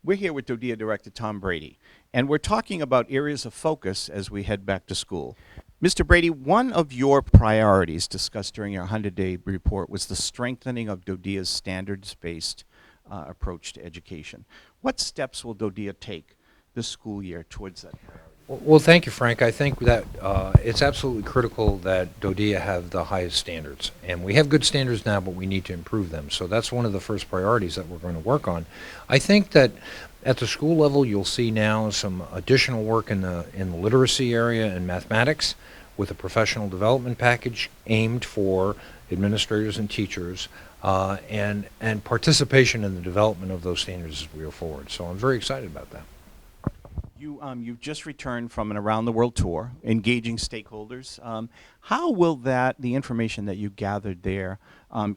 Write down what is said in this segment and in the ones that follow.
We're here with DoDEA Director Tom Brady, and we're talking about areas of focus as we head back to school. Mr. Brady, one of your priorities discussed during your 100-day report was the strengthening of DoDEA's standards-based approach to education. What steps will DoDEA take this school year towards that priority? Well, thank you, Frank. I think that it's absolutely critical that DoDEA have the highest standards. And we have good standards now, but we need to improve them. So that's one of the first priorities that we're going to work on. I think that at the school level, you'll see now some additional work in the literacy area and mathematics with a professional development package aimed for administrators and teachers and participation in the development of those standards as we go forward. So I'm very excited about that. You've just returned from an around-the-world tour, engaging stakeholders. How will the information that you gathered there,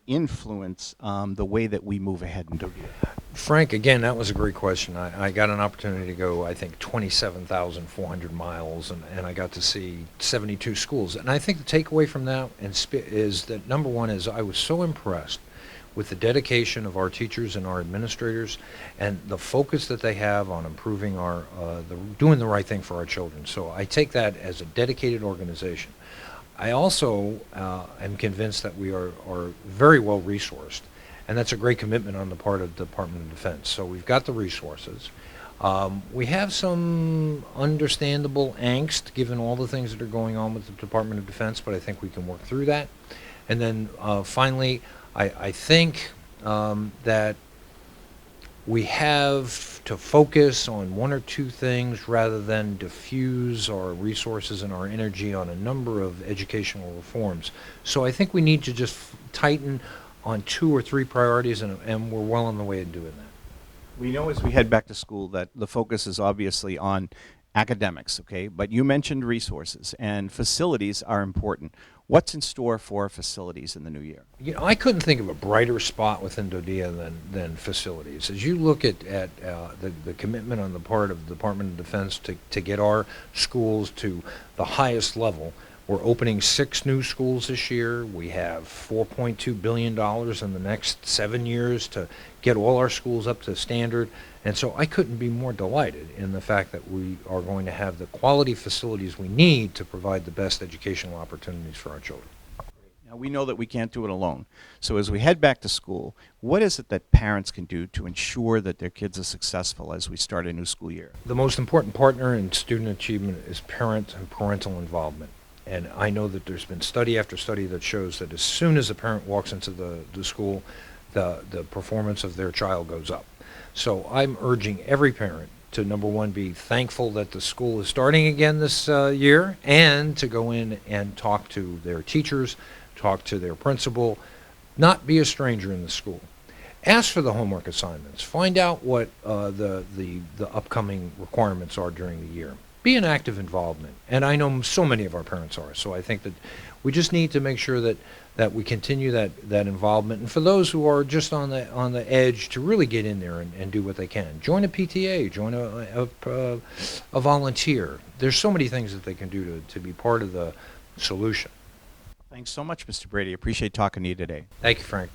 influence the way that we move ahead in DoDEA? Frank, again, that was a great question. I got an opportunity to go, I think, 27,400 miles, and I got to see 72 schools. And I think the takeaway from that is that, number one, is I was so impressed with the dedication of our teachers and our administrators and the focus that they have on improving doing the right thing for our children. So I take that as a dedicated organization. I also am convinced that we are very well resourced, and that's a great commitment on the part of the Department of Defense. So we've got the resources. We have some understandable angst given all the things that are going on with the Department of Defense, but I think we can work through that. And then finally, I think that we have to focus on one or two things rather than diffuse our resources and our energy on a number of educational reforms. So I think we need to just tighten on 2 or 3 priorities, and we're well on the way to doing that. We know as we head back to school that the focus is obviously on academics, okay? But you mentioned resources, and facilities are important. What's in store for facilities in the new year? You know, I couldn't think of a brighter spot within DoDEA than facilities. As you look at the commitment on the part of the Department of Defense to get our schools to the highest level, we're opening 6 new schools this year. We have $4.2 billion in the next 7 years to get all our schools up to standard. And so I couldn't be more delighted in the fact that we are going to have the quality facilities we need to provide the best educational opportunities for our children. Now, we know that we can't do it alone. So as we head back to school, what is it that parents can do to ensure that their kids are successful as we start a new school year? The most important partner in student achievement is parent and parental involvement. And I know that there's been study after study that shows that as soon as a parent walks into the school, the performance of their child goes up. So I'm urging every parent to, number one, be thankful that the school is starting again this year, and to go in and talk to their teachers, talk to their principal, not be a stranger in the school. Ask for the homework assignments. Find out what the upcoming requirements are during the year. Be an active involvement, and I know so many of our parents are. So I think that we just need to make sure that we continue that involvement. And for those who are just on the edge, to really get in there and do what they can. Join a PTA, join a volunteer. There's so many things that they can do to be part of the solution. Thanks so much, Mr. Brady. Appreciate talking to you today. Thank you, Frank.